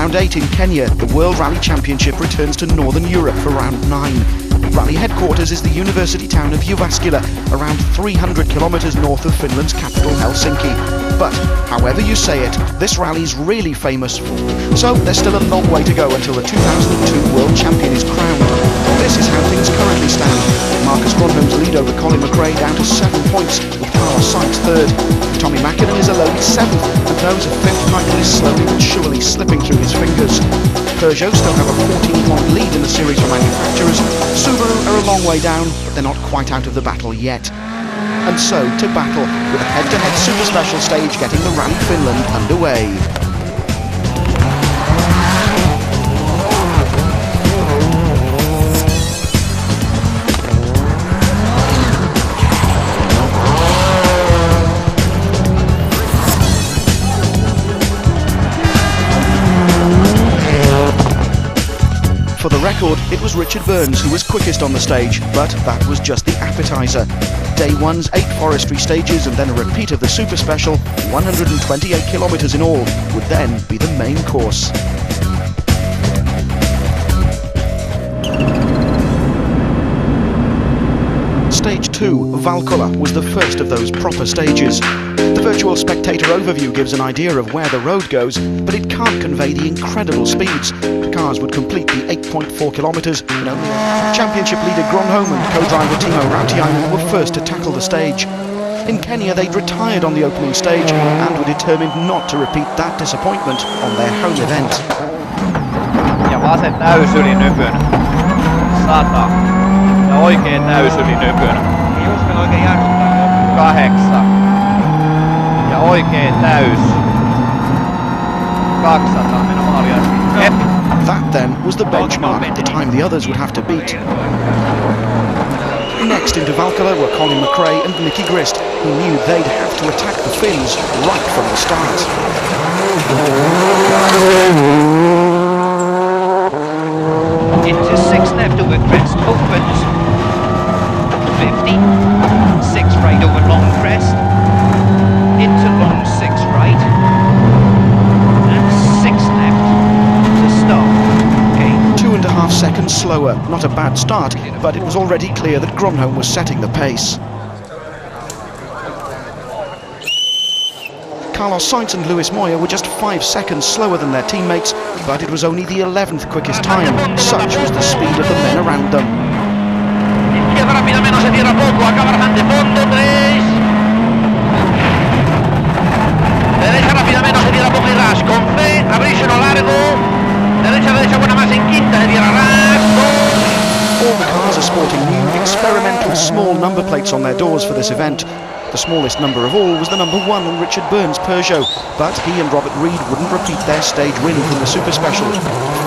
round 8 in Kenya, the World Rally Championship returns to Northern Europe for round 9. Rally headquarters is the university town of Jyväskylä, around 300 kilometres north of Finland's capital Helsinki. But, however you say it, this rally's really famous for. So there's still a long way to go until the 2002 World Champion is crowned. This is how things currently stand. Marcus Gronholm's lead over Colin McRae down to 7 points, with Carlos Sainz third. Tommy Mäkinen is alone 7th and knows a 5th title is slowly but surely slipping through his fingers. Peugeot still have a 14-point lead in the series for manufacturers. Subaru are a long way down, but they're not quite out of the battle yet. And so, to battle, with a head-to-head super special stage getting the Rally Finland underway. For the record, it was Richard Burns who was quickest on the stage, but that was just the appetizer. Day 1's 8 forestry stages and then a repeat of the super special, 128 kilometres in all, would then be the main course. Stage 2, Valkola, was the first of those proper stages. The virtual spectator overview gives an idea of where the road goes, but it can't convey the incredible speeds. The cars would complete the 8.4 kilometres in only championship leader Gronholm and co-driver Timo Rautiainen were first to tackle the stage. In Kenya they'd retired on the opening stage and were determined not to repeat that disappointment on their home event. Ja vasen täysylinypyn 100 ja oikein täysylinypyn. Jusmin oikein jarruttaa 8 ja oikein täys 200 mennä maalia. That then was the benchmark, the time the others would have to beat. Next into Valkola were Colin McRae and Mickey Grist, who knew they'd have to attack the Finns right from the start. Into 6 left over crest, opens 50, 6 right over long crest, into long 6 right, and 6 left to stop. Okay. 2.5 seconds slower, not a bad start, but it was already clear that Gronholm was setting the pace. Carlos Sainz and Luis Moya were just 5 seconds slower than their teammates, but it was only the 11th quickest time. Such was the speed of the men around them. Izquierda rápida menos se tierra poco, acaba bastante fondo, 3. Derecha rápida menos se tierra poco y ras, con fe, abrirse no largo. Derecha buena más en quinta, se tierra ras, 2. All the cars are sporting new, experimental small number plates on their doors for this event. The smallest number of all was the number 1 on Richard Burns' Peugeot, but he and Robert Reed wouldn't repeat their stage win from the Super Special.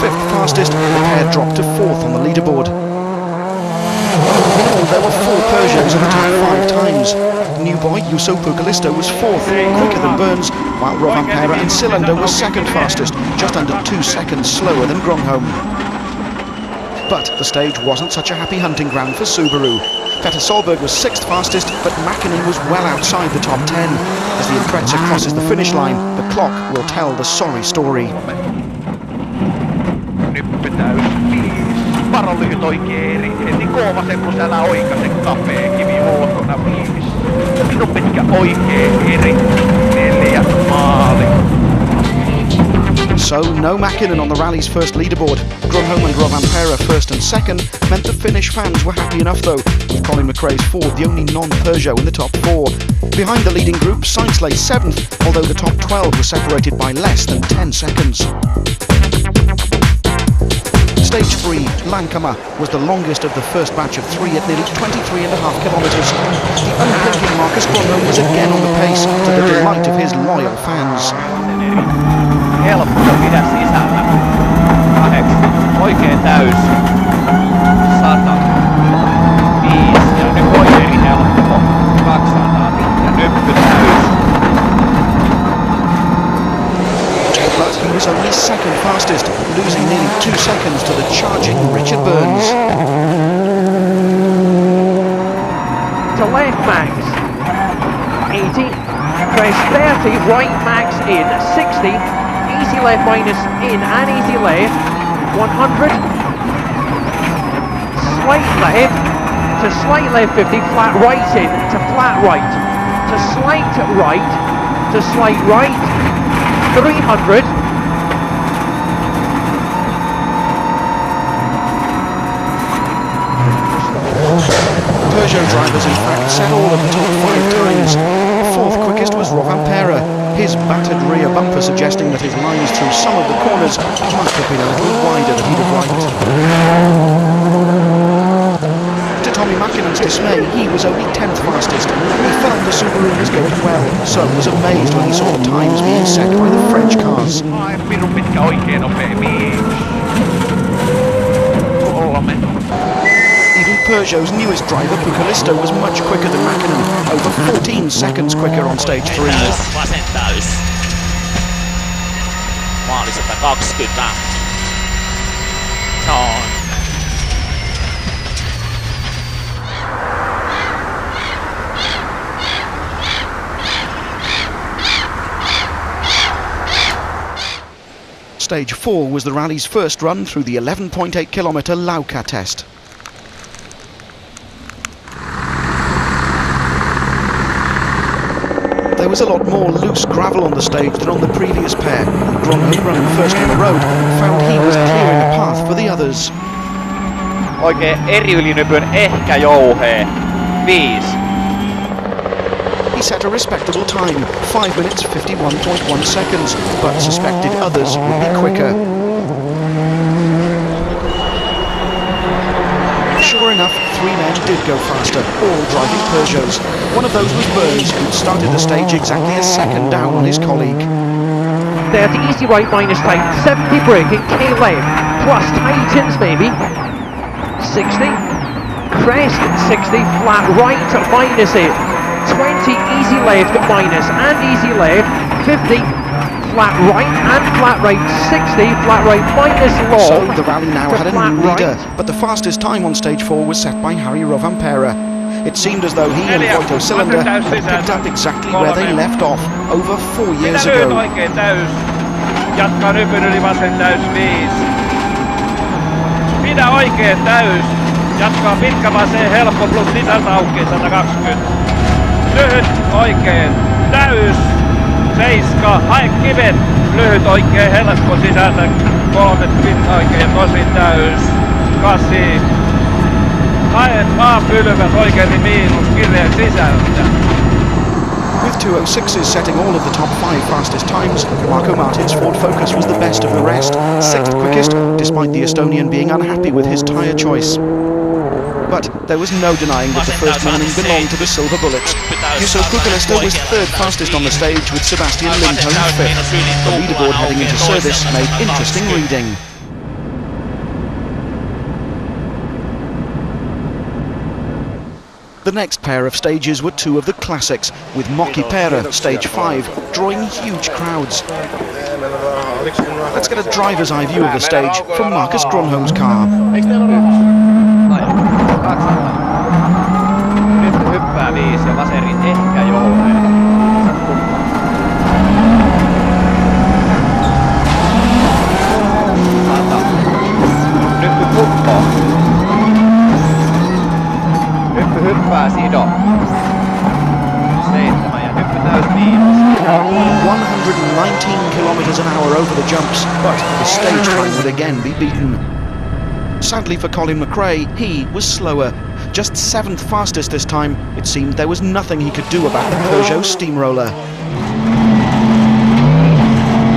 5th fastest, the pair dropped to 4th on the leaderboard. There were 4 Peugeots in the top 5 times. New boy Juuso Puukalisto was 4th, quicker than Burns, while Rovanperä and Silendo were 2nd fastest, just under 2 seconds slower than Gronholm. But the stage wasn't such a happy hunting ground for Subaru. Petter Solberg was 6th fastest, but Mäkinen was well outside the top 10. As the Impreza crosses the finish line, the clock will tell the sorry story. Nyppy täys 5. Varo lyhyt oikein eri. Heti koovasen kun siellä oikasen kapea kivi ulkona 5. Minun pitkä oikein eri. 4 maali. So no Mäkinen on the rally's first leaderboard. Gronholm and Rovanperä 1st and 2nd meant the Finnish fans were happy enough though, with Colin McRae's Ford the only non-Peugeot in the top 4. Behind the leading group, Sainz lay 7th, although the top 12 were separated by less than 10 seconds. Stage 3, Lankama, was the longest of the first batch of 3 at nearly 23.5 kilometres. The unblinking Marcus Gronholm was again on the pace, to the delight of his loyal fans. Helppo pidä sisällä. 8. Oikein täys. 100. 5. Ja nyt oikein helppo. 200. Ja nyppy täys. But he was only 2nd fastest, losing nearly 2 seconds to the charging Richard Burns. To left Max, 80, press 30, right Max in, 60, easy left minus in and easy left, 100, slight left, to slight left 50, flat right in, to flat right, to slight right, to slight right, 300, Peugeot drivers in fact set all of the top 5 times. Fourth quickest was Rovanperä, his battered rear bumper suggesting that his lines through some of the corners must have been a little wider than he'd have liked. To Tommi Mäkinen's dismay, he was only 10th fastest. He felt the Subaru was going well, so was amazed when he saw the times being set by the French cars. Ai, pirun pitkä oikein nopea. 5. 3. Even Peugeot's newest driver, Pucalisto, was much quicker than Mäkinen, over 14 seconds quicker on stage 3. Vasen täys. Maali 120. Noin. Stage 4 was the rally's first run through the 11.8 kilometre Lauka test. There was a lot more loose gravel on the stage than on the previous pair, and Gronholm, running first on the road, found he was clearing a path for the others. Oikein eri ylinypyn ehkä jouhee. 5. He set a respectable time, 5 minutes 51.1 seconds, but suspected others would be quicker. Sure enough, 3 men did go faster, all driving Peugeots. One of those was Burns, who started the stage exactly a second down on his colleague. 30 easy right minus tight, 70 braking, K left, plus tightens maybe, 60, crest 60, flat right minus it, 20 easy left minus and easy left, 50, flat right and flat right, 60, flat right minus long. So the rally now had a new leader, but the fastest time on stage 4 was set by Harry Rovanperä. It seemed as though he and Voito Cylinder had picked up exactly where they left off over 4 years Minä lyön ago. oikein täys. Jatkaa nypyn yli vasen täys 5. Pidä oikein täys. Jatkaa pitkä vasen helppo plus sisältä auki 120. Lyhyt oikein täys. 7. Hae kivet. Lyhyt oikein helppo sisältä 3 pitkä oikein tosi täys. 8. Hae maapylväs oikein miinus kirjeen sisältä. With 206s setting all of the top 5 fastest times, Marco Martin's Ford Focus was the best of the rest, 6th quickest, despite the Estonian being unhappy with his tyre choice. But there was no denying that the first morning belonged to the Silver Bullets. Jusso Pucalisto was 3rd fastest on the stage, with Sebastian Lindholm 5th. The leaderboard heading into service made interesting reading. The next pair of stages were 2 of the classics, with Mäkiperä, stage 5, drawing huge crowds. Let's get a driver's eye view of the stage from Marcus Gronholm's car. Nyt hyppää 5 ja vaserin ehkä jouhee. Nyt huppaa. Hyppää Sido. 7 ja hyppy täys miinus. 119 kilometers an hour over the jumps, but his stage time would again be beaten. Sadly for Colin McRae, he was slower. Just 7th fastest this time, it seemed there was nothing he could do about the Peugeot steamroller.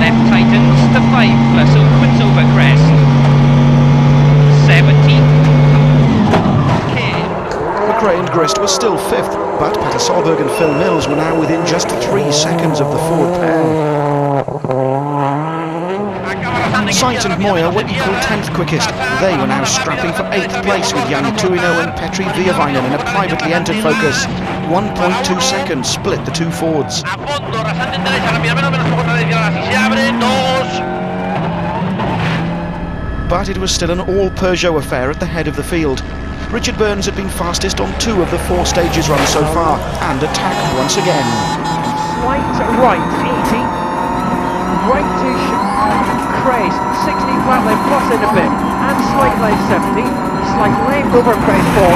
Left tightens to 5 plus opens over crest. 70. McRae and Grist were still 5th, but Petter Solberg and Phil Mills were now within just 3 seconds of the Ford pair. Sainz and Moya were equal 10th quickest. They were now scrapping for 8th place with Jani Tuino and Petri Viavainen in a privately entered Focus. 1.2 seconds split the 2 Fords. But it was still an all-Peugeot affair at the head of the field. Richard Burns had been fastest on 2 of the 4 stages run so far, and attacked once again. Slight right, 80. Rightish flat left plus in a bit, and slight left 70, slight left over crest 40,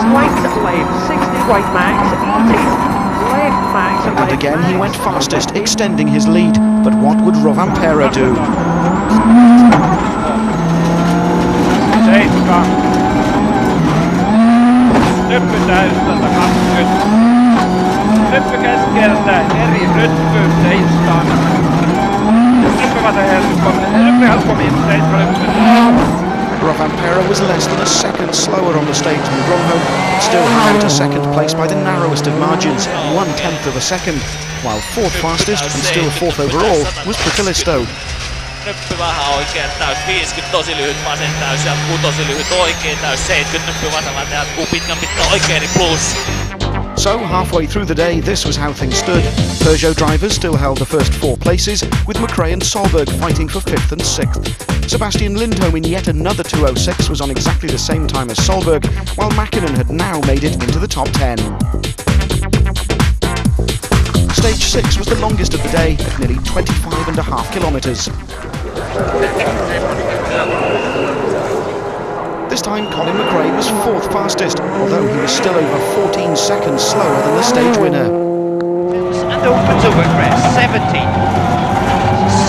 slight left 60 right max, 80, left max and And left again he went max, fastest, extending his lead. But what would Rovanperä do? 7. Ryppy täysseltä 20. Ryppy keskeltä eri ryppy 7. Ryppy helpommin 7. Rovanperä was less than a second slower on the stage than Gronholm, still held to second place by the narrowest of margins, 1/10 of a second, while fourth fastest and still fourth overall was Pukalisto. Nyppy vähän oikein täys, 50 tosi lyhyt vasen täys ja tosi lyhyt oikein täys, 70 nyppy vasemmalla jatkuu pitkän pitkä oikein niin plus. So, halfway through the day, this was how things stood. Peugeot drivers still held the first 4 places, with McRae and Solberg fighting for 5th and 6th. Sebastian Lindholm in yet another 2:06 was on exactly the same time as Solberg, while Mäkinen had now made it into the top 10. Stage 6 was the longest of the day, at nearly 25.5 kilometres. This time Colin McRae was 4th fastest, although he was still over 14 seconds slower than the stage winner. And opens over crest 70.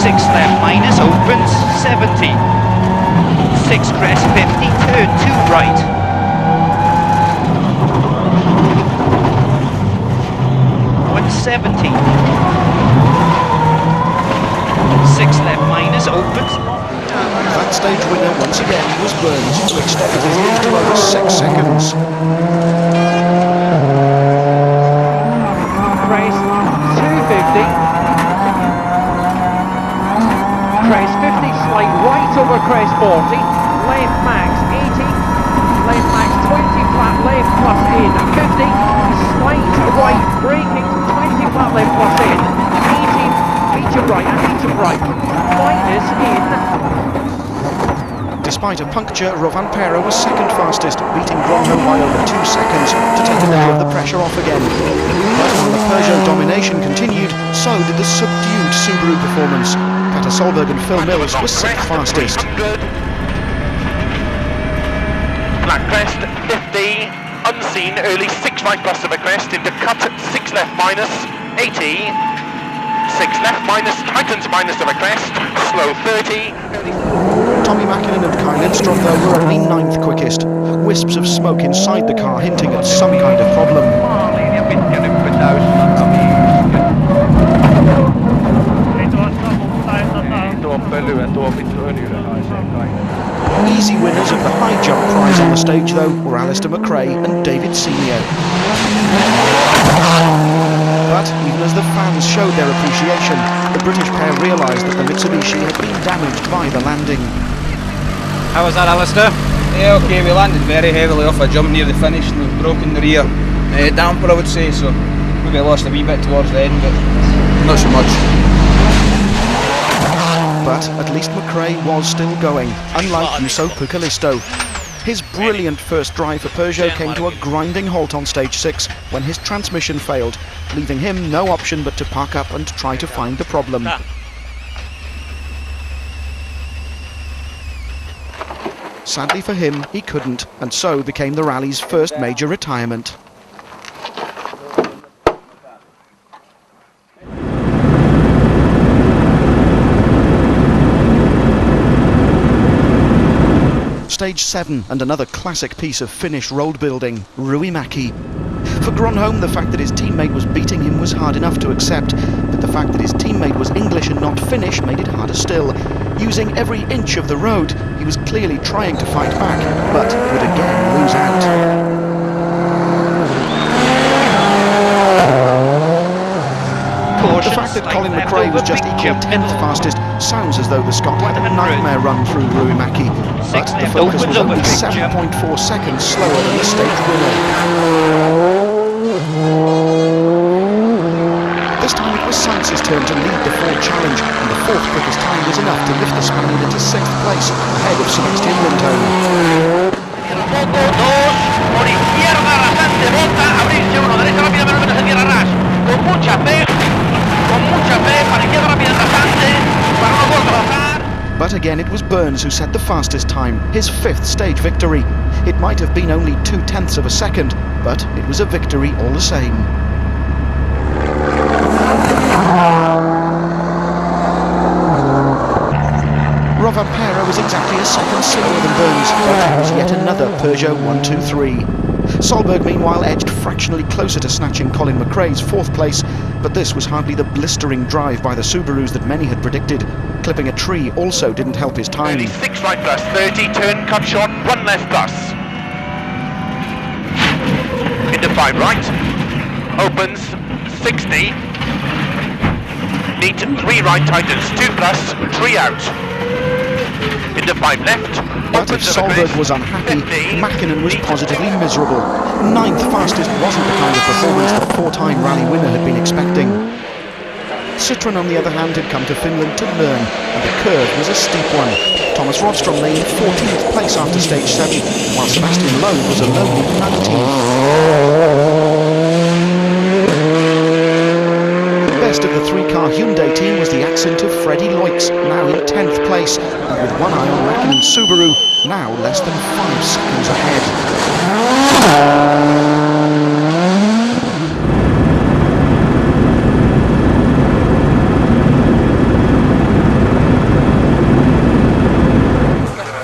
6 left minus opens 70. 6 crest 50, turn 2 right. 170. 6 left minus opens. That stage winner once again was Burns, who extended his lead to over 6 seconds. crest 250, crest 50, slight right over crest 40, left max 80, left max 20, flat left plus in 50, slight right braking 20, flat left plus in 80, medium right and medium right, minus in. Despite a puncture, Rovanperä was second fastest, beating Gronholm by over 2 seconds to take a little of the pressure off again. But while the Peugeot domination continued, so did the subdued Subaru performance. Petter Solberg and Phil Mills were sixth fastest. Black crest 50, unseen early 6 right plus of a crest into cut 6 left minus 80, 6 left minus tightens minus of a crest, slow 30. Tommy Mäkinen and Kai Lindstrom though were only 9th quickest. Wisps of smoke inside the car hinting at some kind of problem. Maaliin ja pitkä nyppy täys Ei tuo pölyä, tuo vittu öljyä haisee kaikki. Easy winners of the high jump prize on the stage though were Alistair McRae and David Senior. But even as the fans showed their appreciation, the British pair realised that the Mitsubishi had been damaged by the landing. How was that, Alistair? Yeah, okay, we landed very heavily off a jump near the finish and we've broken the rear damper, I would say, so maybe I lost a wee bit towards the end, but not so much. But at least McRae was still going, unlike Juuso Pukalisto. His brilliant first drive for Peugeot came to a grinding halt on stage 6 when his transmission failed, leaving him no option but to park up and try to find the problem. Sadly for him, he couldn't, and so became the rally's first major retirement. Stage 7 and another classic piece of Finnish road building, Ruimäki. For Gronholm, the fact that his teammate was beating him was hard enough to accept, but the fact that his teammate was English and not Finnish made it harder still. Using every inch of the road, he was clearly trying to fight back, but would again lose out. The fact that Colin McRae was just equal 10th fastest sounds as though the Scot had a nightmare run through Ruimäki, but the focus was only 7.4 seconds slower than the stage winner. This time it was Sainz's turn to lead the Ford Challenge, and the fourth quickest time was enough to lift the Spaniard into 6th place, ahead of Sebastian Lindholm. Por izquierda rasante, bota, abrirse uno, derecha rápida, pero menos se cierra Ras. Con mucha fe para izquierda rápida rasante, para no volver a bajar. But again, it was Burns who set the fastest time, his 5th stage victory. It might have been only 0.2 of a second, but it was a victory all the same. Rovanperä was exactly a second slower than Burns, but it was yet another Peugeot 123. Solberg meanwhile edged fractionally closer to snatching Colin McRae's 4th place, but this was hardly the blistering drive by the Subarus that many had predicted. Clipping a tree also didn't help his time. 36 right plus, 30, turn cut short, 1 left plus. Into 5 right, opens 60. Neat 3 right tightens, 2 plus, 3 out. Into 5 left. But if Solberg was unhappy, Mäkinen was positively miserable. 9th fastest wasn't the kind of performance the 4-time rally winner had been expecting. Citroën, on the other hand, had come to Finland to learn, and the curve was a steep one. Thomas Rodstrom lay in 14th place after stage 7, while Sebastian Loeb was alone in 19th. The best of the 3-car Hyundai team was the accent of Freddie Loix, now in 10th place, and with one eye on Mäkinen's Subaru, now less than 5 seconds ahead.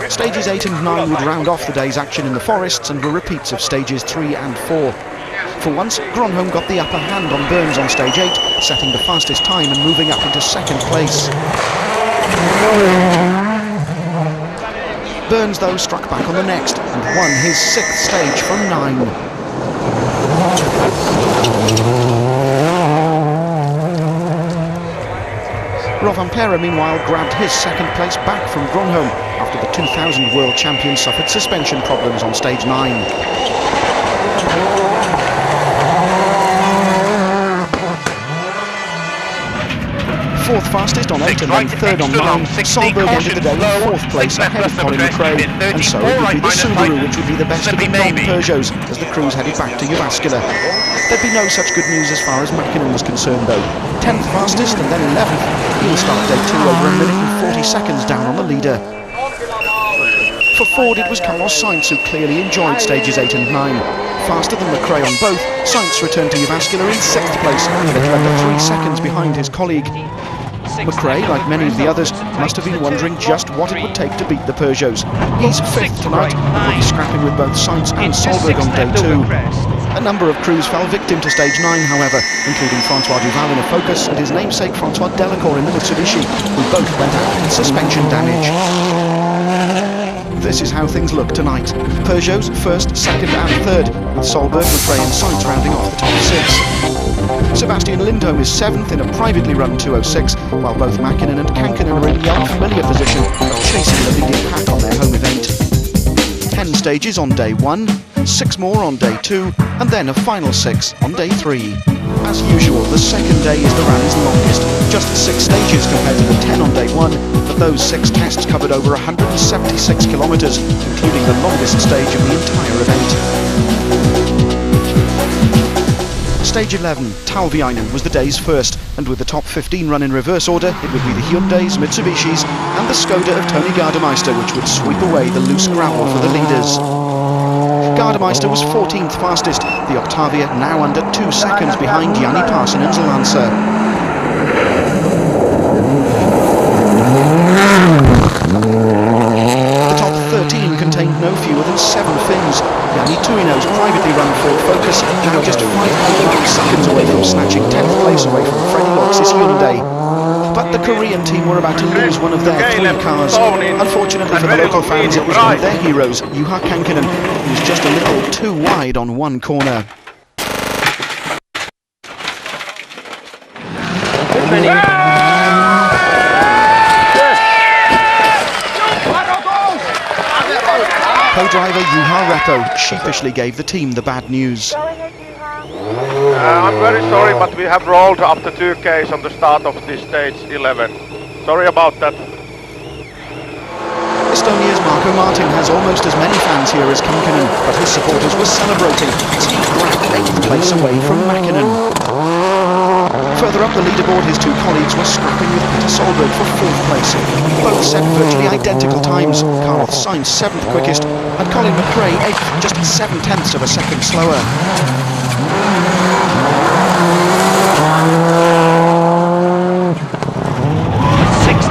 Stages 8 and 9 would round off the day's action in the forests and were repeats of stages 3 and 4. For once, Gronholm got the upper hand on Burns on stage 8, setting the fastest time and moving up into 2nd place. Burns, though, struck back on the next and won his 6th stage from 9. Rovanperä, meanwhile, grabbed his 2nd place back from Gronholm after the 2000 world champion suffered suspension problems on stage 9. 4th fastest on 8 and then 3rd on 9, Solberg ended the day in 4th place ahead of Colin McRae, and so it would be the Subaru which would be the best of the non-Peugeots as the crews headed back to Jyväskylä. There'd be no such good news as far as Mäkinen was concerned though. 10th fastest and then 11th, he'll start day 2 over 1 minute and 40 seconds down on the leader. For Ford, it was Carlos Sainz who clearly enjoyed stages 8 and 9. Faster than McRae on both, Sainz returned to Jyväskylä in 6th place, but under 3 seconds behind his colleague. McRae, like many of the others, must have been wondering just what it would take to beat the Peugeots. He's 5th tonight, and will be scrapping with both Sainz and Solberg on day 2. A number of crews fell victim to stage 9, however, including Francois Duval in a Focus and his namesake Francois Delacour in the Mitsubishi, who both went out with suspension damage. This is how things look tonight. Peugeots 1st, 2nd and 3rd, with Solberg, McRae and Sainz rounding off the top 6. Sebastian Lindholm is 7th in a privately run 206, while both Mäkinen and Kankkunen are in the unfamiliar position of chasing the leading pack on their home event. 10 stages on day 1, 6 more on day 2, and then a final 6 on day 3. As usual, the 2nd day is the rally's longest, just 6 stages compared to the 10 on day 1, but those 6 tests covered over 176 kilometres, including the longest stage of the entire event. Stage 11, Talviainen, was the day's first, and with the top 15 run in reverse order, it would be the Hyundais, Mitsubishis and the Skoda of Tony Gardemeister which would sweep away the loose gravel for the leaders. Gardemeister was 14th fastest, the Octavia now under 2 seconds behind Jani Parsonen's Lancer. The top 13 contained no fewer than 7 Finns. Jani Tuino's privately run Ford Focus now just 5 seconds away from snatching 10th place away from Freddie Loix's Hyundai. But the Korean team were about to lose one of their 3 cars. Unfortunately for the local fans, it was one of their heroes, Juha Kankkunen, who was just a little too wide on one corner. Co-driver Juha Repo sheepishly gave the team the bad news. I'm very sorry, but we have rolled up to 2Ks on the start of this stage 11. Sorry about that. Estonia's Marko Martin has almost as many fans here as Kankkunen, but his supporters were celebrating as he grabbed 8th place away from Mäkinen. Further up the leaderboard, his two colleagues were scrapping with Peter Solberg for 4th place. Both set virtually identical times. Carl Sainz 7th quickest, and Colin McRae 8th, just 7/10 of a second slower.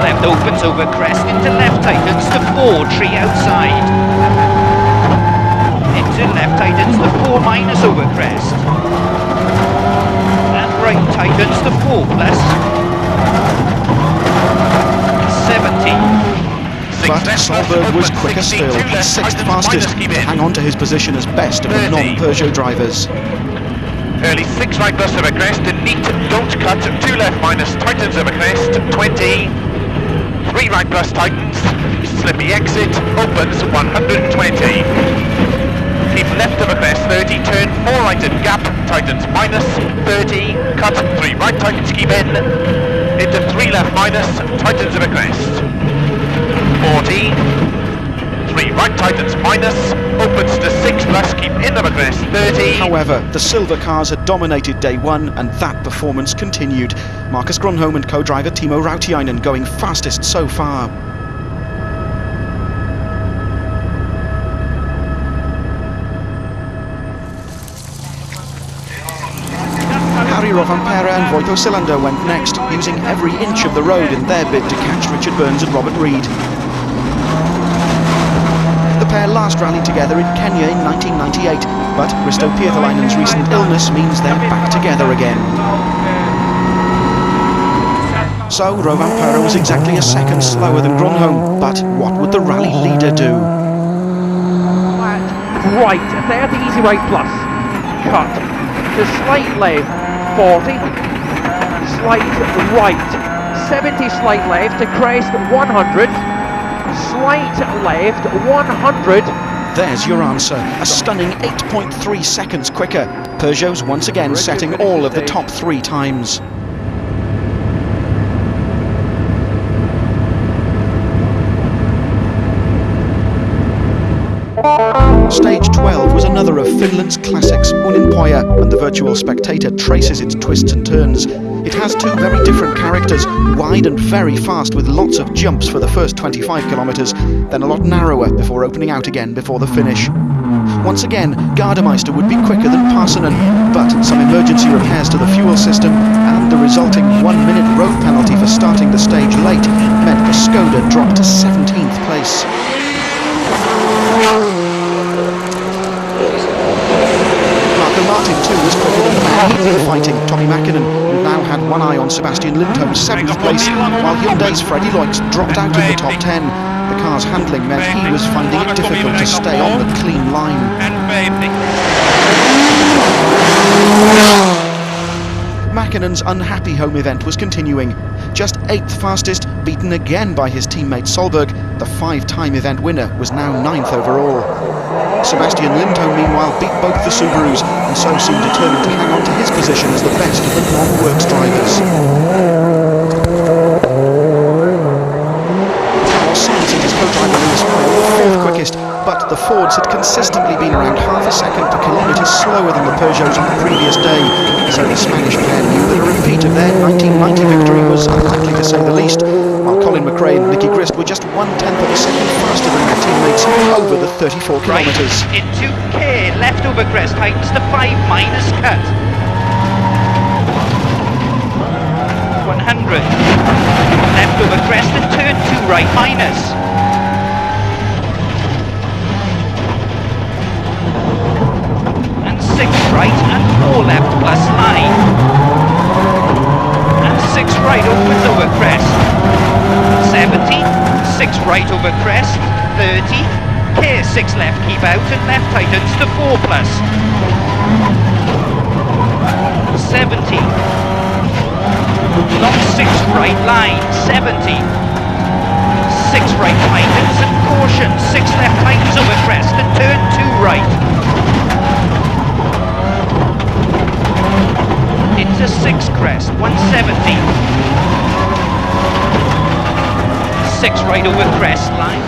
Left opens over crest into left tightens to 4, 3 outside. Into left tightens to 4 minus over crest. And right tightens to 4 plus. 70. But Solberg was quicker still, 6th fastest, to hang on to his position as best of the non-Peugeot drivers. Early 6 right bus over crest, neat, don't cut, 2 left minus, tightens over crest, 20. 3 right plus tightens, slippy exit, opens 120. Keep left over crest 30, turn 4 right and gap, tightens minus 30, cut 3 right tightens, keep in, into 3 left minus, tightens over crest. 40, 3 right tightens minus, opens to 6 plus, keep in over crest 30. However, the silver cars had dominated day one, and that performance continued. Marcus Grönholm and co-driver Timo Rautiainen going fastest so far. Harry Rovanperä and Voito Silander went next, using every inch of the road in their bid to catch Richard Burns and Robert Reid. The pair last rallied together in Kenya in 1998, but Risto Pietalainen's recent illness means they're back together again. So Rovanperä was exactly a second slower than Grönholm, but what would the rally leader do? Right, 30 easy right plus. Cut. To slight left, 40. Slight right, 70 slight left to crest 100. Slight left 100. There's your answer, a stunning 8.3 seconds quicker. Peugeot's once again setting all of the top 3 times. Stage 12 was another of Finland's classics, Uninpoja, and the virtual spectator traces its twists and turns. It has 2 very different characters, wide and very fast with lots of jumps for the first 25 kilometres, then a lot narrower before opening out again before the finish. Once again, Gardemeister would be quicker than Parsonen, but some emergency repairs to the fuel system and the resulting 1-minute road penalty for starting the stage late meant the Skoda dropped to 17th place. Martin too was quicker than the man he'd been fighting, Tommy Mäkinen, who now had one eye on Sebastian Lindholm's 7th place, while Hyundai's Freddie Loix dropped out of the top 10. The car's handling meant he was finding it difficult to stay on the clean line. Mäkinen's unhappy home event was continuing. Just 8th fastest, beaten again by his teammate Solberg, the 5-time event winner was now 9th overall. Sebastian Lindholm meanwhile beat both the Subarus and so seemed determined to hang on to his position as the best of the non-works drivers. Carl Sainz and his co-driver Lewis Howell were 4th quickest, but the Fords had consistently been around half a second per kilometre slower than the Peugeots on the previous day, so the Spanish pair knew that a repeat of their 1990 victory was unlikely to say the least, while Colin McRae and Nicky Grist were just 1/10 of a second faster than their teammates over the 34 kilometres. Right into K, left over crest, tightens to 5 minus cut. 100. Left over crest and turn 2 right minus. And 6 right and 4 left plus line. And 6 right opens over crest. 70, 6 right over crest, 30, K 6 left keep out and left tightens to 4 plus. 70, long 6 right line, 70, 6 right tightens and caution, 6 left tightens over crest and turn 2 right. Into 6 crest, 170. 6 right over crest line.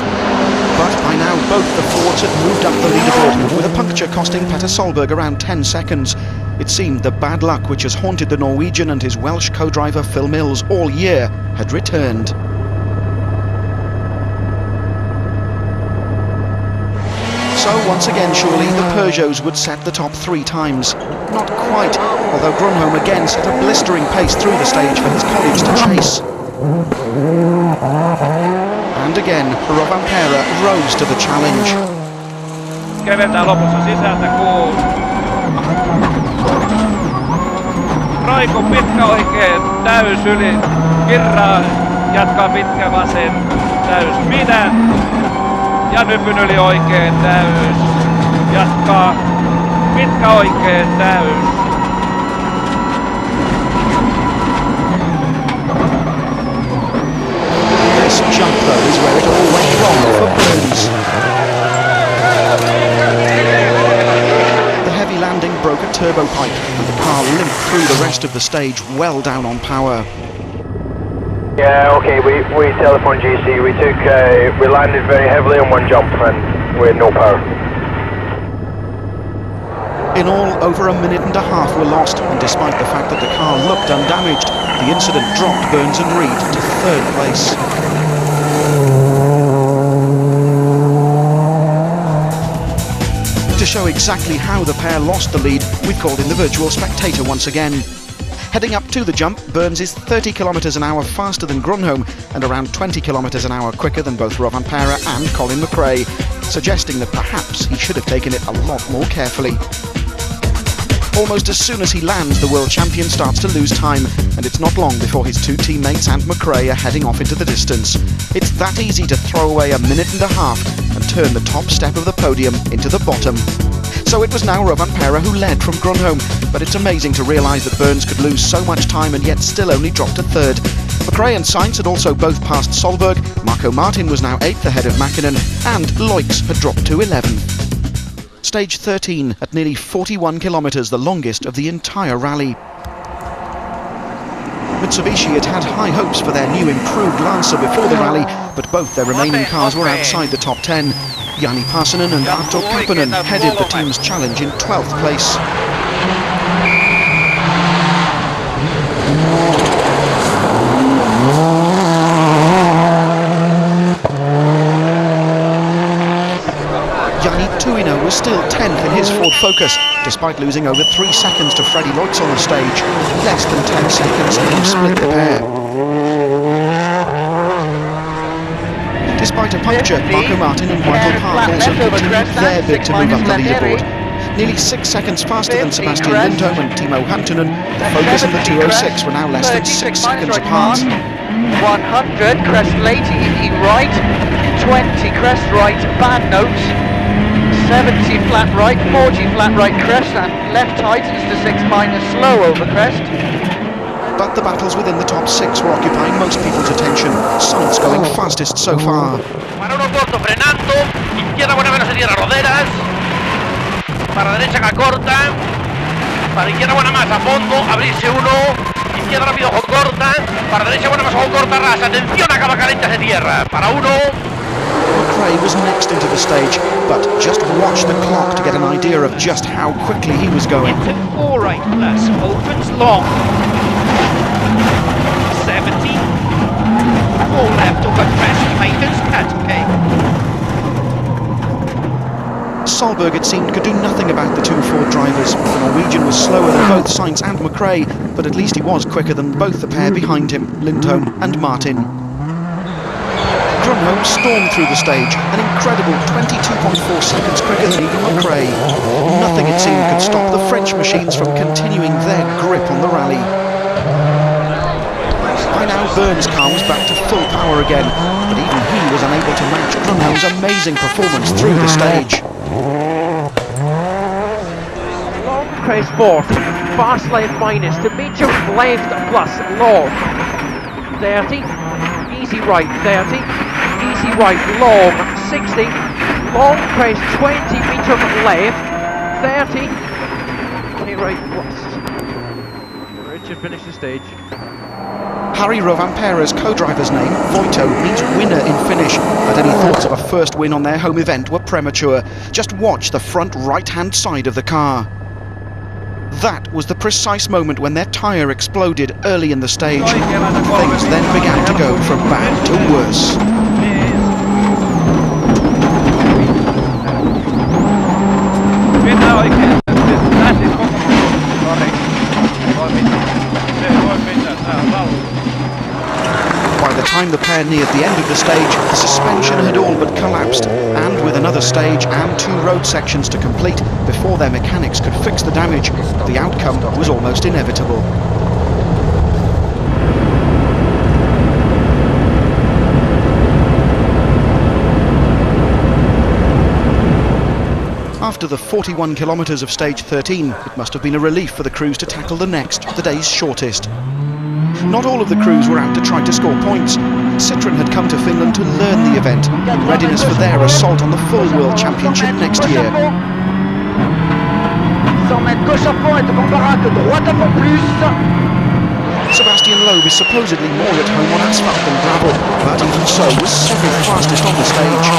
But By now, both the Fords had moved up the leaderboard, with a puncture costing Petter Solberg around 10 seconds. It seemed the bad luck which has haunted the Norwegian and his Welsh co-driver Phil Mills all year had returned. So once again, surely, the Peugeots would set the top 3 times. Not quite, although Grönholm again set a blistering pace through the stage for his colleagues to chase. And again, Rovanperä rose to the challenge. Käveltää lopussa sisältä kuul. Raikon pitkä oikein täys yli. Kirraa jatkaa pitkä vasen täys minä. Ja nypyn yli oikein täys. Jatkaa pitkä oikein täys. This jump though is where it all went wrong for Burns. The heavy landing broke a turbo pipe and the car limped through the rest of the stage well down on power. Yeah, okay, we telephoned GC, we landed very heavily on one jump and we had no power. In all, over a minute and a half were lost, and despite the fact that the car looked undamaged, the incident dropped Burns and Reed to 3rd place. To show exactly how the pair lost the lead, we've called in the virtual spectator once again. Heading up to the jump, Burns is 30 kilometres an hour faster than Grönholm and around 20 kilometres an hour quicker than both Rovanperä and Colin McRae, suggesting that perhaps he should have taken it a lot more carefully. Almost as soon as he lands, the world champion starts to lose time, and it's not long before his 2 teammates and McRae are heading off into the distance. It's that easy to throw away a minute and a half and turn the top step of the podium into the bottom. So it was now Rovanperä who led from Grönholm, but it's amazing to realise that Burns could lose so much time and yet still only drop to 3rd. McRae and Sainz had also both passed Solberg, Marco Martin was now 8th ahead of Mäkinen, and Loix had dropped to 11th. Stage 13 at nearly 41 kilometres, the longest of the entire rally. Mitsubishi had had high hopes for their new improved Lancer before the rally, but both their remaining cars were outside the top 10. Jani Parsonen and Arto Kapanen headed the team's challenge in 12th place. Jani Tuino was still 10th in his Ford Focus, despite losing over 3 seconds to Freddie Loix on the stage. Less than 10 seconds to split the pair. Despite a puncture, Marco Martin and Michael Park also continued their bid to move up the leaderboard. Nearly 6 seconds faster than Sebastian Lindholm and Timo Häntönen, the Focus and the 206 were now less than 6 seconds apart. 100, crest late, EV right, 20, crest right, bad notes, 70 flat right, 40 flat right crest, and left tight is the 6 minus slow over crest. But the battles within the top 6 were occupying most people's attention. Sainz going fastest so far. Para uno corto frenando, izquierda buena menos se tierra roderas, para derecha que corta, para izquierda buena más a fondo, abrirse uno, izquierda rápido ojo corta, para derecha buena más ojo corta ras, atención acaba caliente de tierra, para uno. McRae was next into the stage, but just watch the clock to get an idea of just how quickly he was going. Into 4 right plus, opens long. 70. 4 left over crest, tightens, that's okay. Solberg, it seemed, could do nothing about the 2 Ford drivers. The Norwegian was slower than both Sainz and McRae, but at least he was quicker than both the pair behind him, Lindholm and Martin. Grönholm stormed through the stage, an incredible 22.4 seconds quicker than even McRae. Nothing, it seemed, could stop the French machines from continuing their grip on the rally. By now, Burns' car was back to full power again, but even he was unable to match Grönholm's amazing performance through the stage. Long crest 4th, fast left minus to medium left plus long. 30, easy right 30, easy right long 60, long crest 20, medium left 30, okay right plus. Richard finished the stage. Harry Rovanpera's co-driver's name, Voito, means winner in Finnish, but any thoughts of a first win on their home event were premature. Just watch the front right-hand side of the car. That was the precise moment when their tyre exploded early in the stage. Things then began to go from bad to worse. By the time the pair neared the end of the stage, the suspension had all but collapsed, and with another stage and 2 road sections to complete before their mechanics could fix the damage, the outcome was almost inevitable. After the 41 kilometres of stage 13, it must have been a relief for the crews to tackle the next, the day's shortest. Not all of the crews were out to try to score points. Citroën had come to Finland to learn the event, in readiness for their assault on the full World Championship next year. 100 mètres gauche à fond et de Bambarac, droite à fond plus. Sebastian Loeb is supposedly more at home on asphalt than gravel, but even so was seventh fastest on the stage.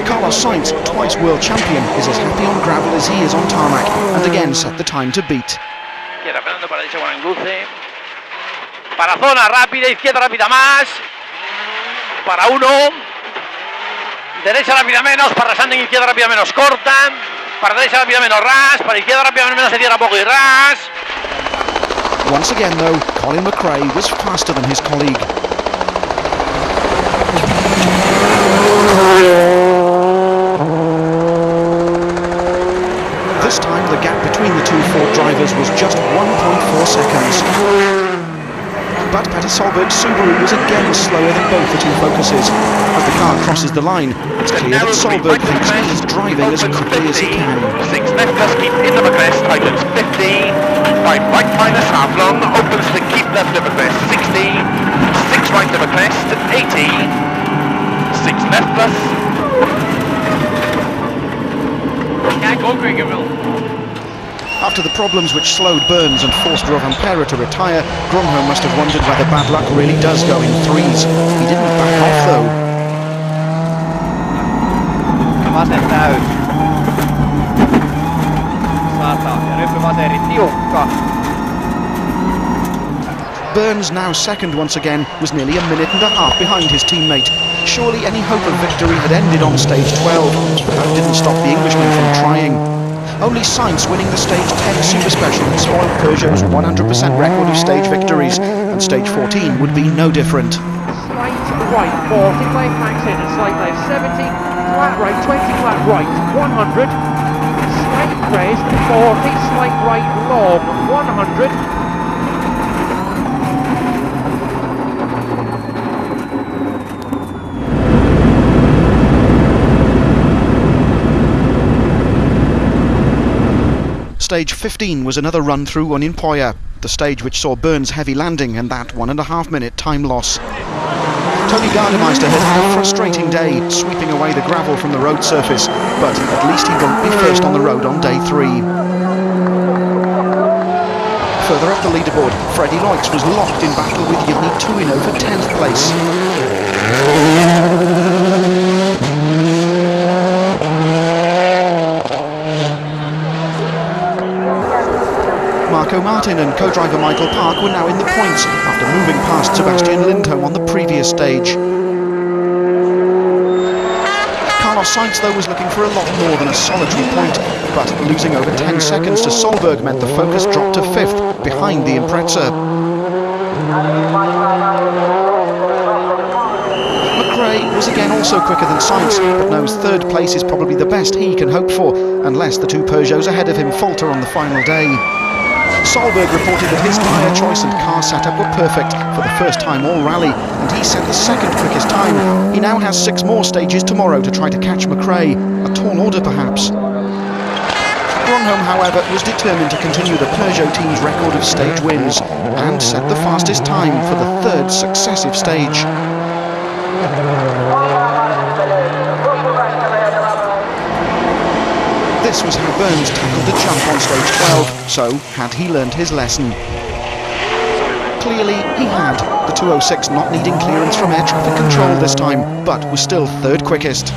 Carlos Sainz, twice world champion, is as happy on gravel as he is on tarmac, and again set the time to beat. Izquierda Fernando para derecha con Anguce. Para zona rápida, izquierda rápida más. Para 1. Derecha rápida menos, para Sanding, izquierda rápida menos corta. Para derecha rápida menos ras, para izquierda rápida menos se cierra poco y ras. Once again though, Colin McRae was faster than his colleague. This time the gap between the two Ford drivers was just 1.4 seconds. But Petter Solberg's Subaru was again slower than both the two Focuses. As the car crosses the line, it's clear that Solberg thinks he is driving as quickly as he can. 6 left plus keep into the crest, tightens 15. 5 right minus half long, opens to keep left of the crest, 16. 6 right of the crest, 18. 6 left plus. Can't go quicker, Will. After the problems which slowed Burns and forced Rovanpera to retire, Grönholm must have wondered whether bad luck really does go in threes. He didn't back off though. Vasen täys. Ja ryppyvateri tiukka. Burns, now second once again, was nearly a minute and a half behind his teammate. Surely any hope of victory had ended on stage 12, but that didn't stop the Englishman from trying. Only Sainz winning the stage 10 Super Special had spoiled Peugeot's 100% record of stage victories, and stage 14 would be no different. Slight right 40, left max in and slight left 70, flat right 20, flat right 100, slight crest 40, slight right long 100. Stage 15 was another run through on Empoya, the stage which saw Burns' heavy landing and that 1.5 minute time loss. Tony Gardemeister had had a frustrating day sweeping away the gravel from the road surface, but at least he won't be first on the road on day 3. Further up the leaderboard, Freddie Loix was locked in battle with Yevgeny Tuinov for 10th place. Marco Martin and co-driver Michael Park were now in the points after moving past Sebastian Lindholm on the previous stage. Carlos Sainz though was looking for a lot more than a solitary point, but losing over 10 seconds to Solberg meant the Focus dropped to 5th, behind the Impreza. McRae was again also quicker than Sainz, but knows 3rd place is probably the best he can hope for, unless the two Peugeots ahead of him falter on the final day. Solberg reported that his tyre choice and car setup were perfect for the first time all rally, and he set the 2nd quickest time. He now has 6 more stages tomorrow to try to catch McRae, a tall order perhaps. Grönholm, however, was determined to continue the Peugeot team's record of stage wins, and set the fastest time for the 3rd successive stage. This was how Burns tackled the jump on stage 12, so had he learned his lesson? Clearly, he had. The 206 not needing clearance from air traffic control this time, but was still third quickest.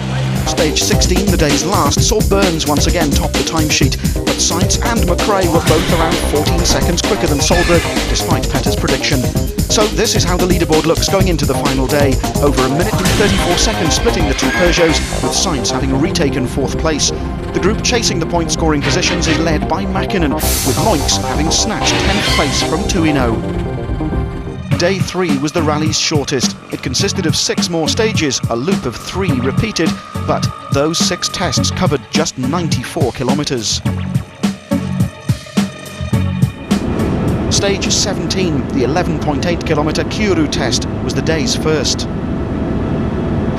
Stage 16, the day's last, saw Burns once again top the timesheet, but Sainz and McRae were both around 14 seconds quicker than Solberg, despite Petter's prediction. So this is how the leaderboard looks going into the final day. Over a minute and 34 seconds splitting the two Peugeots, with Sainz having retaken fourth place. The group chasing the point-scoring positions is led by Mäkinen, with Moinks having snatched 10th place from Tuino. Day 3 was the rally's shortest. It consisted of 6 more stages, a loop of 3 repeated, but those 6 tests covered just 94 kilometres. Stage 17, the 11.8 kilometre Kuru test, was the day's first.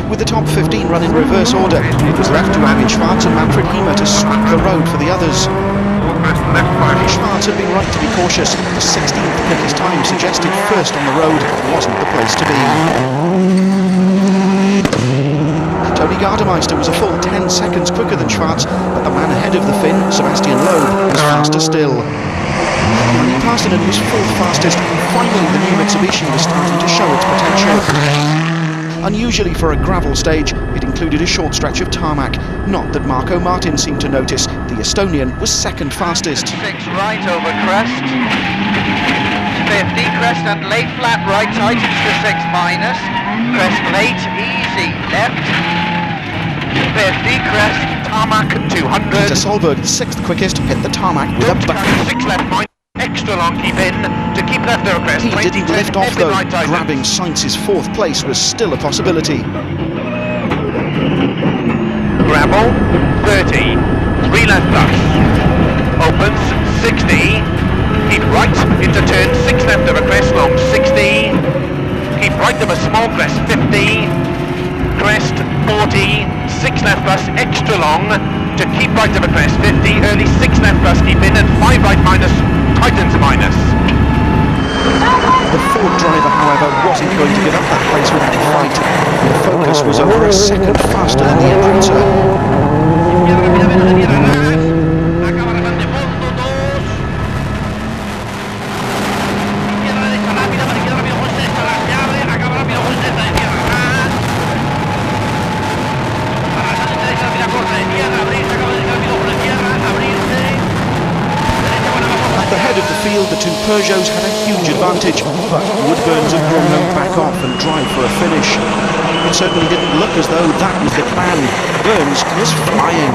With the top 15 run in reverse order, it was left to Armin Schwarz and Manfred Hiemer to sweep the road for the others. Schwarz had been right to be cautious. The 16th quickest time suggested first on the road wasn't the place to be. Tony Gardemeister was a full 10 seconds quicker than Schwarz, but the man ahead of the Finn, Sebastian Loeb, was faster still. Rani Parsonen was fourth fastest, and finally the new Mitsubishi was starting to show its potential. Unusually for a gravel stage, it included a short stretch of tarmac. Not that Marco Martin seemed to notice. The Estonian was second fastest. 6 right over crest. 50 crest and late flat right, tightens to 6 minus. Crest late, easy left. 50 crest, tarmac 200. Peter Solberg, sixth quickest, hit the tarmac with a bang. 6 left minus. Extra long keep in to keep left over crest. He didn't lift off though. Grabbing Sainz's fourth place was still a possibility. Gravel 30, 3 left plus. Opens 60. Keep right into turn 6 left over crest long 60. Keep right of a small crest 50. Crest 40. 6 left plus extra long to keep right of a crest 50. Early 6 left plus keep in and 5 right minus. Tightens minus. The Ford driver, however, wasn't going to give up that place without a fight. The Focus was over a second faster than the Avanza. The two Peugeots had a huge advantage, but would Burns and Grunholm back off and drive for a finish? It certainly didn't look as though that was the plan. Burns was flying.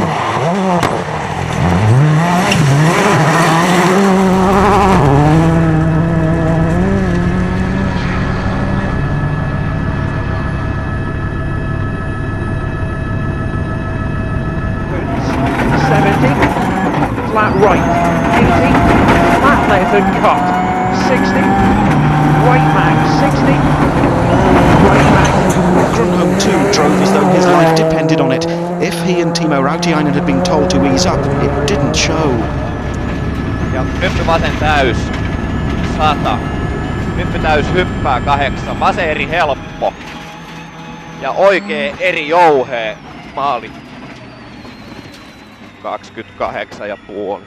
Flat right, 80. Flat left and cut, 60, right back, 60, right back. Grunholm too drove as though his life depended on it. If he and Timo Rautiainen had been told to ease up, it didn't show. Ja hyppy vasen täys, 100. Hyppy täys hyppää 8. Vasen eri helppo. Ja oikee eri jouhee, maali. 28,5.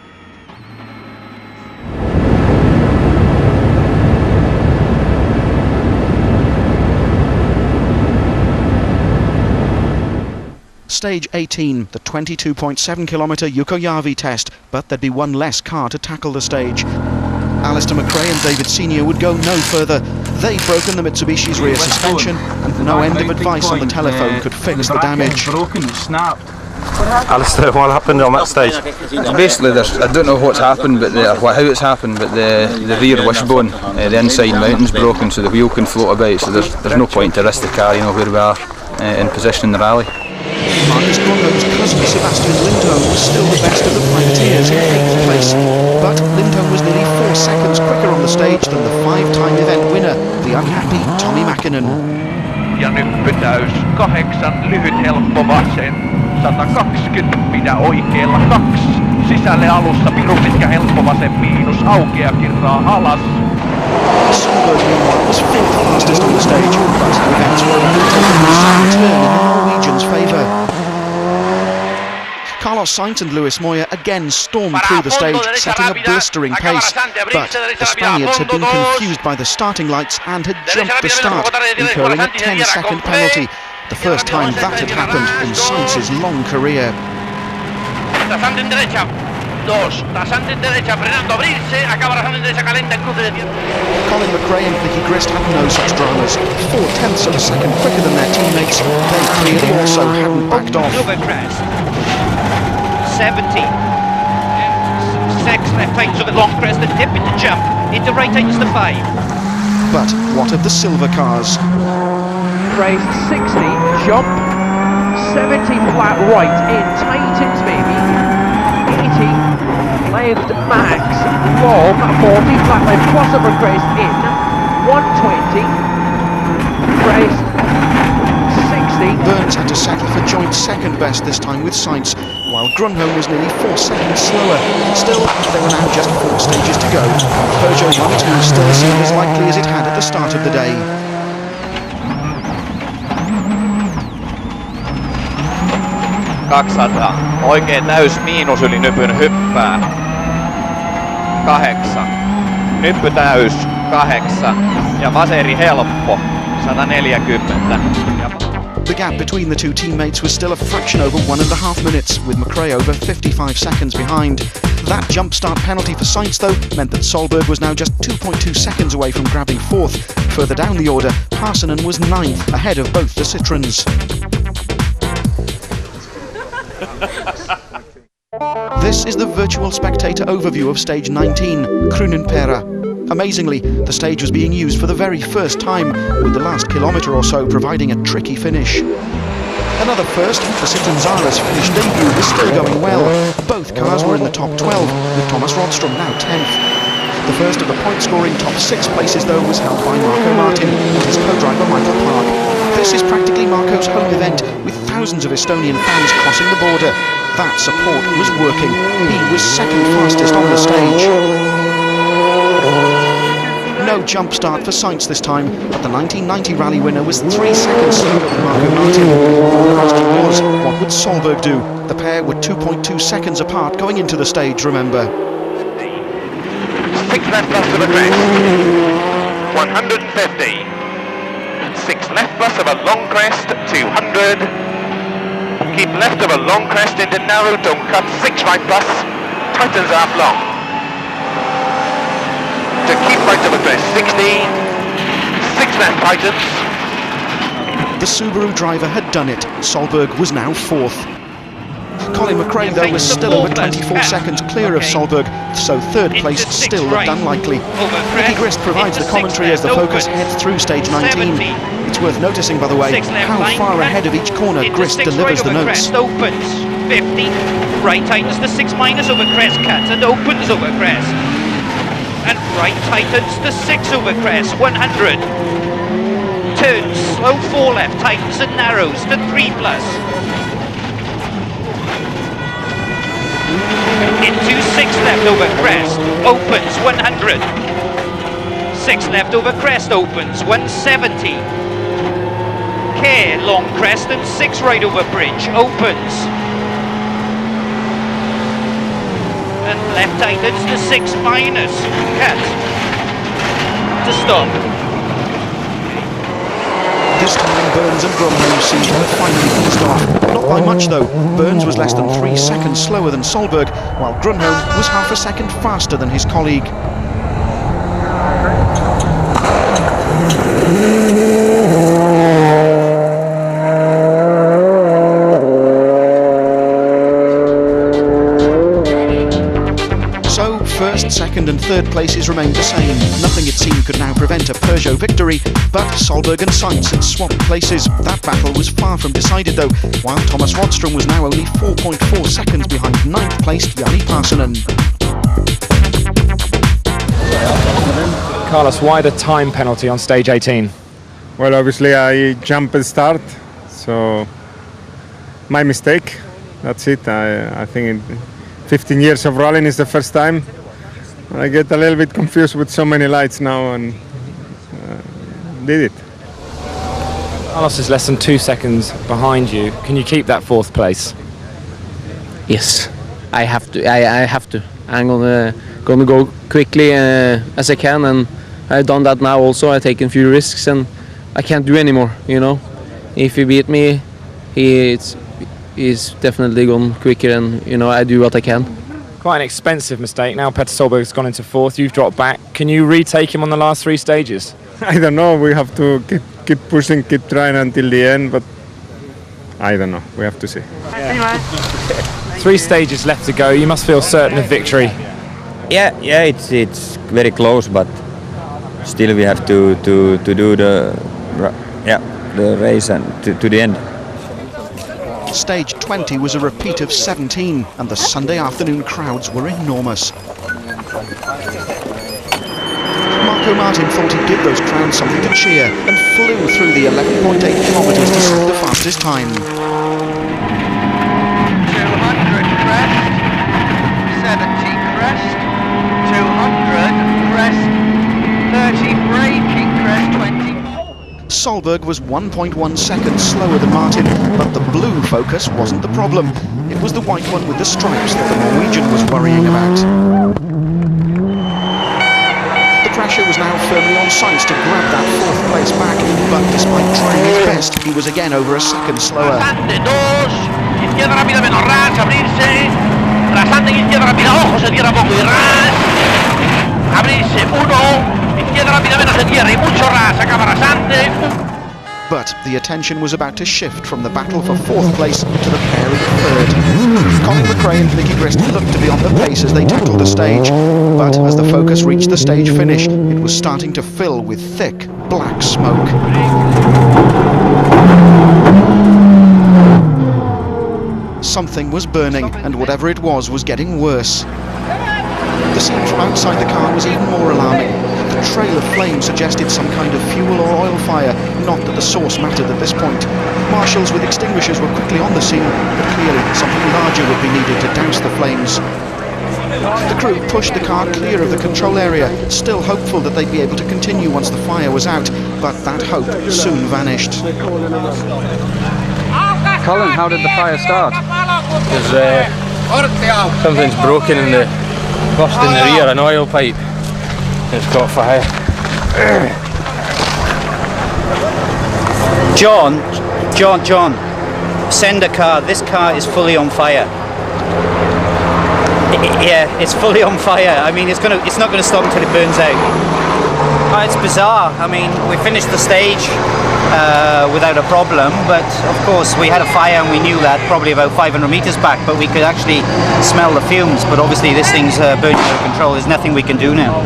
Stage 18, the 22.7 kilometre Yukojavi test, but there'd be one less car to tackle the stage. Alistair McRae and David Senior would go no further. They'd broken the Mitsubishi's rear suspension, and no end of advice on the telephone could fix the damage. Broken, it snapped. Alistair, what happened on that stage? Basically, I don't know what's happened, but how it's happened, but the rear wishbone, the inside mounting's broken, so the wheel can float about. So there's no point to risk the car, you know, where we are in position in the rally. Marcus Grunholm's cousin Sebastian Lindholm was still the best of the privateers in 8th place, but Lindholm was nearly 4 seconds quicker on the stage than the 5-time event winner, the unhappy Tommi Mäkinen. Ja nyppytäys 8, lyhyt helppo vasen. 120 pidä oikealla 2. Sisälle alussa piru pitkä helppo vasen miinus aukea kirraa alas. Solberg meanwhile was 4th fastest on the stage, but events were about to take a turn in the Norwegians' favour. Carlos Carlos Sainz and Luis Moya again stormed through the stage, setting a blistering pace. But the Spaniards had been confused by the starting lights and had jumped the start, incurring a 10-second penalty. The first time that had happened in Sainz's long career. Colin McRae and Vicky Grist had no such dramas. 0.4 of a second quicker than their teammates. They clearly also hadn't backed off. 70. 6 left tight to the long crest and dip into jump. Into right tight is the 5. But what of the silver cars? Race 60, jump, 70 flat right, in tightens maybe, 80, left max, long, 40 flat left, crossover crest in, 120, crest, 60. Burns had to settle for joint second best this time with Sainz, while Grunholm was nearly 4 seconds slower. Still, there were now just 4 stages to go. Peugeot 1-2 still seemed as likely as it had at the start of the day. 200. Oikein täys miinus yli nypyn hyppää. 8. Nyppy täys. 8. Ja vaseri helppo. 140. The gap between the two teammates was still a fraction over 1.5 minutes, with McRae over 55 seconds behind. That jump start penalty for Sainz, though, meant that Solberg was now just 2.2 seconds away from grabbing 4th. Further down the order, Parsonen was 9th, ahead of both the Citroens. This is the virtual spectator overview of stage 19, Kruunenperä. Amazingly, the stage was being used for the very first time, with the last kilometre or so providing a tricky finish. Another first, the Citroen Zara's Finnish debut was still going well. Both cars were in the top 12, with Thomas Rodström now 10th. The first of the point-scoring top 6 places, though, was held by Marco Martin and his co-driver Michael Park. This is practically Marco's home event, with thousands of Estonian fans crossing the border. That support was working. He was second fastest on the stage. No jump start for Sainz this time, but the 1990 rally winner was 3 seconds slower than Marco Martin. The question was, what would Solberg do? The pair were 2.2 seconds apart going into the stage, remember. 6 left plus of a crest. 150. 6 left plus of a long crest. 200. Keep left of a long crest into narrow, don't cut. 6 right plus. Tightens up long. To keep right of a crest, 60, 6 left tightens. The Subaru driver had done it. Solberg was now 4th. Colin McRae, though, was still over 24 seconds clear of Solberg, so 3rd place still looked unlikely. Vicky Grist provides the commentary as the focus heads through stage 19. It's worth noticing, by the way, how far ahead of each corner Grist delivers the notes. Opens 50, right tightens the 6 minus over crest, cuts and opens over crest. And right tightens the 6 over crest, 100. Turns, slow 4 left, tightens and narrows to 3 plus. Into 6 left over crest, opens 100. 6 left over crest, opens 170. Care, long crest and 6 right over bridge, opens. And left tightens to 6 minus, cut, to stop. This time Burns and Grunholm seemed to have finally eased off. Not by much though. Burns was less than 3 seconds slower than Solberg, while Grunholm was half a second faster than his colleague. First, second and third places remained the same. Nothing, it seemed, could now prevent a Peugeot victory, but Solberg and Sainz had swapped places. That battle was far from decided though, while Thomas Rodström was now only 4.4 seconds behind 9th placed Jani Parsonen. Carlos, why the time penalty on stage 18? Well, obviously I jump and start, so my mistake. That's it. I think in 15 years of rallying is the first time. I get a little bit confused with so many lights now and did it. Carlos is less than 2 seconds behind you. Can you keep that 4th place? Yes, I have to. I have to. I'm gonna go quickly as I can, and I've done that now. Also, I've taken a few risks, and I can't do anymore. You know, if he beat me, he's definitely gone quicker, and you know I do what I can. Quite an expensive mistake. Now Petter Solberg's gone into fourth. You've dropped back. Can you retake him on the last 3 stages? I don't know. We have to keep pushing, keep trying until the end, but I don't know. We have to see. 3 stages left to go. You must feel certain of victory. Yeah, it's very close, but still we have to do the race and to the end. Stage 20 was a repeat of 17, and the Sunday afternoon crowds were enormous. Marco Martin thought he'd give those crowds something to cheer and flew through the 11.8 kilometres to set the fastest time. 200 crest, 70 crest, 200 crest, 30 braking crest, 20. Solberg was 1.1 seconds slower than Martin, but the blue Focus wasn't the problem. It was the white one with the stripes that the Norwegian was worrying about. The Crasher was now firmly on sights to grab that 4th place back, but despite trying his best, he was again over a second slower. Rasante 2, izquierda rápida menos ras, abrirse. Rasante izquierda rápida, ojo, se cierra poco y ras. Abrirse 1. Izquierda rápida menos se cierra y mucho ras, acaba rasante. But the attention was about to shift from the battle for 4th place to the pair in 3rd. Colin McRae and Nicky Grist looked to be on the pace as they tackled the stage, but as the Focus reached the stage finish, it was starting to fill with thick, black smoke. Something was burning, and whatever it was getting worse. The scene from outside the car was even more alarming. The trail of flame suggested some kind of fuel or oil fire, not that the source mattered at this point. Marshals with extinguishers were quickly on the scene, but clearly something larger would be needed to douse the flames. The crew pushed the car clear of the control area, still hopeful that they'd be able to continue once the fire was out, but that hope soon vanished. Colin, how did the fire start? Something's broken in the bust in the rear, an oil pipe. It's got fire. John, send a car. This car is fully on fire. Yeah, it's fully on fire. I mean, it's not gonna stop until it burns out. It's bizarre. I mean, we finished the stage without a problem, but of course we had a fire and we knew that probably about 500 meters back, but we could actually smell the fumes. But obviously this thing's burning out of control. There's nothing we can do now.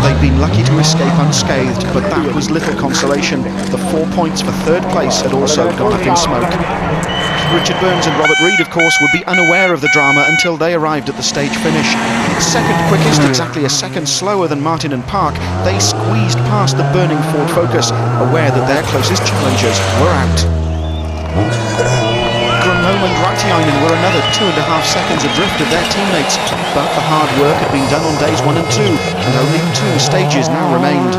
They'd been lucky to escape unscathed, but that was little consolation. The 4 points for 3rd place had also gone up in smoke. Richard Burns and Robert Reid, of course, would be unaware of the drama until they arrived at the stage finish. Second quickest, exactly a second slower than Martin and Park, they squeezed past the burning Ford Focus, aware that their closest challengers were out. Granholm and Raitiainen were another 2.5 seconds adrift of their teammates, but the hard work had been done on days 1 and 2, and only 2 stages now remained.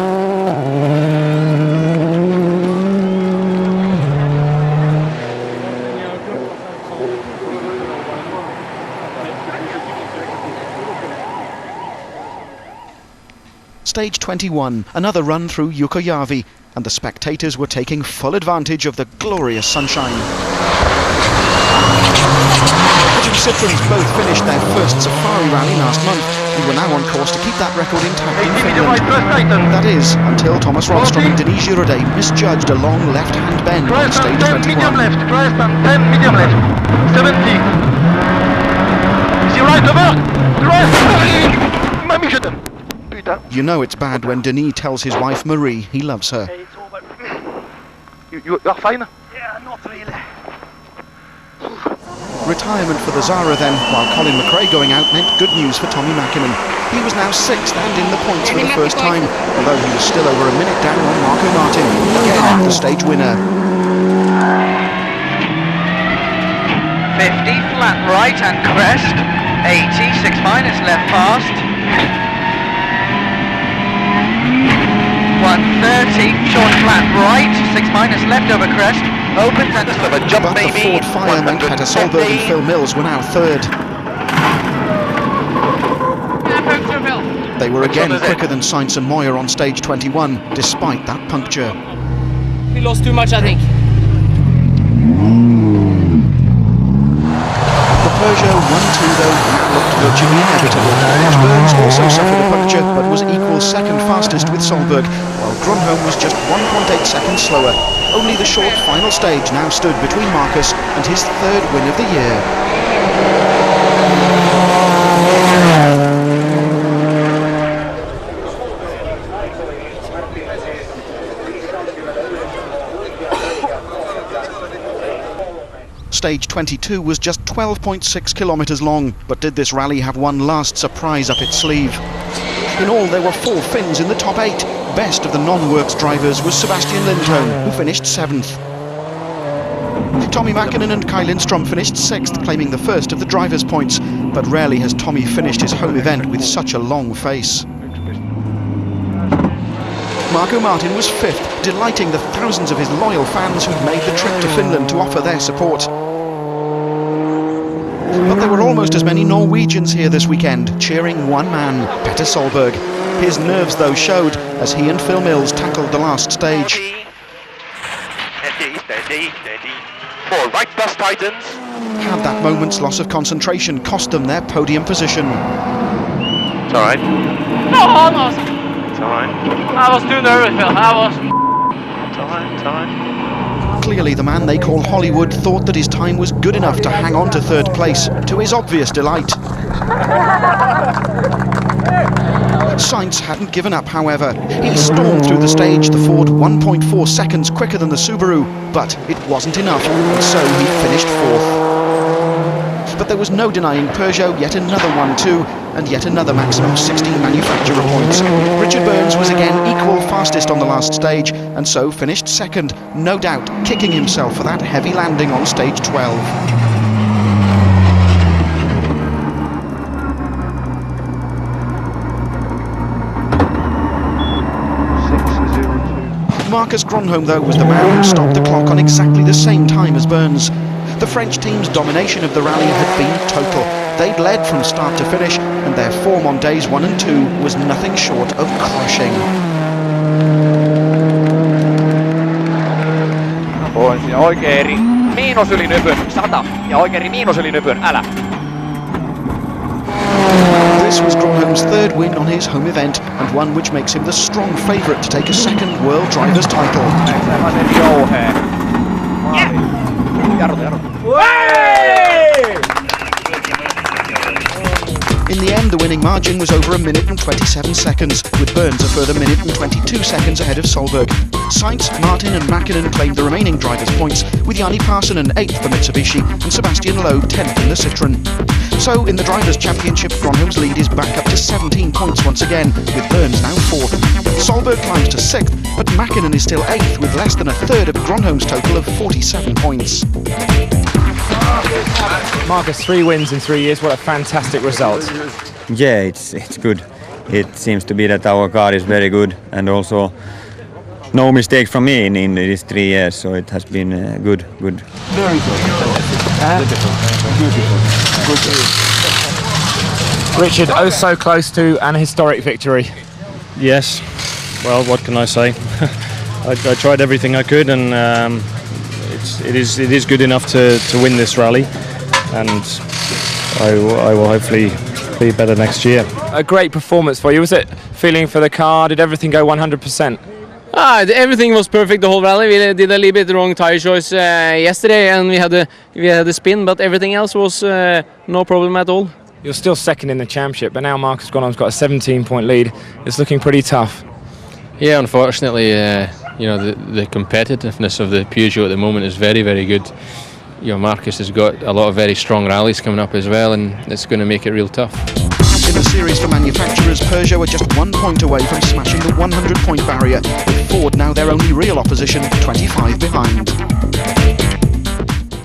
Stage 21, another run through Jukkojärvi, and the spectators were taking full advantage of the glorious sunshine. The two Citroens both finished their first safari rally last month and were now on course to keep that record intact in Finland. That is, until Thomas Rådström and Denis Giraudais misjudged a long left-hand bend on stage 21. Medium left, crest and 10 medium left, 70. Is he right over? Crest! Mamie, je t'aime. You know it's bad when Denis tells his wife Marie he loves her. Hey, it's over. You are fine? Yeah, not really. Retirement for the Zara then, while Colin McRae going out meant good news for Tommy Mäkinen. He was now 6th and in the points for the first time, although he was still over a minute down on Marco Martin, again the stage winner. 50 flat right and crest, 80 6 minus left fast, 130 short flat right, 6 minus left over crest, Opens and Of a jump But the maybe. Ford Fire meant Petter Solberg and Phil Mills were now third. They were again quicker than Sainz and Moyer on stage 21, despite that puncture. We lost too much, I think. The Peugeot 1-2 though looked virtually inevitable. Rich Burns also suffered a puncture, but was equal second fastest with Solberg, while Grönholm was just 1.8 seconds slower. Only the short final stage now stood between Marcus and his third win of the year. Stage 22 was just 12.6 kilometres long, but did this rally have one last surprise up its sleeve? In all, there were 4 Finns in the top 8. Best of the non-works drivers was Sebastian Lindholm, who finished 7th. Tommy Mäkinen and Kai Lindström finished 6th, claiming the first of the drivers' points, but rarely has Tommy finished his home event with such a long face. Marco Martin was 5th, delighting the thousands of his loyal fans who'd made the trip to Finland to offer their support. But there were almost as many Norwegians here this weekend, cheering one man, Petter Solberg. His nerves, though, showed as he and Phil Mills tackled the last stage. Steady. All right, bus tightens. Had that moment's loss of concentration cost them their podium position? It's all right. No, almost. It's all right. I was too nervous, Phil. I was. It's all right. It's all right. Clearly the man they call Hollywood thought that his time was good enough to hang on to third place, to his obvious delight. Sainz hadn't given up, however. He stormed through the stage, the Ford 1.4 seconds quicker than the Subaru, but it wasn't enough, and so he finished 4th. But there was no denying Peugeot yet another 1-2, and yet another maximum 16 manufacturer points. Richard Burns was again equal fastest on the last stage, and so finished 2nd, no doubt kicking himself for that heavy landing on stage 12. Marcus Grönholm, though, was the man who stopped the clock on exactly the same time as Burns. The French team's domination of the rally had been total. They'd led from start to finish, and their form on days 1 and 2 was nothing short of crushing. On siinä oikein eri miinus yli nypyn, 100 ja oikein eri miinus yli nypyn, älä. This was Grönholm's third win on his home event, and one which makes him the strong favourite to take a second World Drivers' title. In the end, the winning margin was over 1 minute and 27 seconds, with Burns a further minute and 22 seconds ahead of Solberg. Sainz, Martin and Mäkinen claimed the remaining drivers' points, with Jani Parsonen 8th for Mitsubishi and Sebastian Loeb 10th in the Citroën. So, in the Drivers' Championship, Grönholm's lead is back up to 17 points once again, with Burns now 4th. Solberg climbs to 6th, but Mäkinen is still 8th, with less than a third of Grönholm's total of 47 points. Marcus, 3 wins in 3 years, what a fantastic result. Yeah, it's good. It seems to be that our car is very good, and also no mistake from me in these 3 years, so it has been good. Very good. Beautiful. Richard, oh so close to an historic victory. Yes, well, what can I say? I tried everything I could, and it is good enough to win this rally, and I will hopefully be better next year. A great performance for you. Was it feeling for the car? Did everything go 100%? Everything was perfect the whole rally. We did a little bit wrong tire choice yesterday, and we had a spin, but everything else was no problem at all. You're still 2nd in the championship, but now Marcus Grönholm's got a 17-point lead. It's looking pretty tough. Yeah, unfortunately, the competitiveness of the Peugeot at the moment is very, very good. Marcus has got a lot of very strong rallies coming up as well, and it's going to make it real tough. In the series for manufacturers, Peugeot are just 1 point away from smashing the 100-point barrier, with Ford now their only real opposition, 25 behind.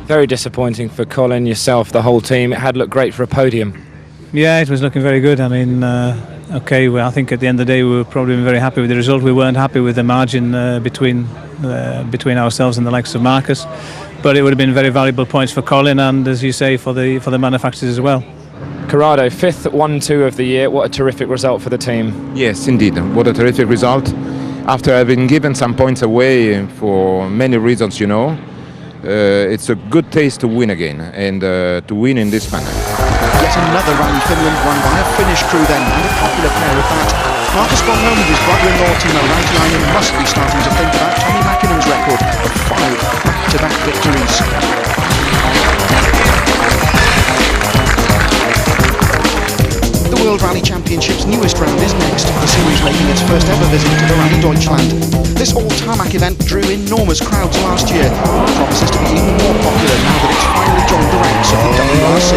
Very disappointing for Colin, yourself, the whole team. It had looked great for a podium. Yeah, it was looking very good. I mean, okay, well, I think at the end of the day we were probably very happy with the result. We weren't happy with the margin between ourselves and the likes of Marcus, but it would have been very valuable points for Colin and, as you say, for the manufacturers as well. Corrado, 5th 1-2 of the year. What a terrific result for the team. Yes, indeed. What a terrific result. After having given some points away for many reasons, you know, it's a good taste to win again, and to win in this manner. Yet another Rally Finland won by a Finnish crew then, and a popular pair at that. Marcus gone home with his brother-in-law Timo Rautiainen must be starting to think about Tommy Mäkinen's record of 5 back-to-back victories. The World Rally Championship's newest round is next, the series making its first ever visit to the Rally Deutschland. This all-tarmac event drew enormous crowds last year, and promises to be even more popular now that it's finally joined the ranks of the WRC.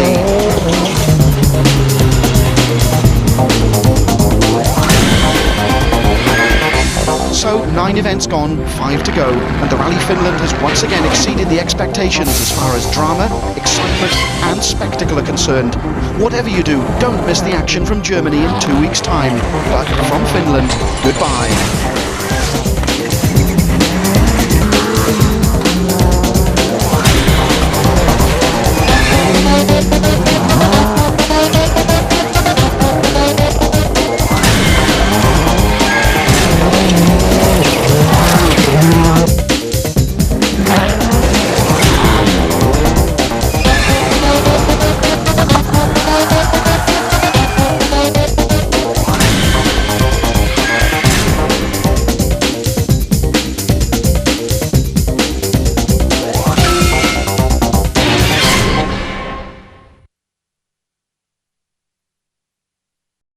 So, 9 events gone, 5 to go, and the Rally Finland has once again exceeded the expectations as far as drama, excitement and spectacle are concerned. Whatever you do, don't miss the action from Germany in 2 weeks' time. But from Finland, goodbye.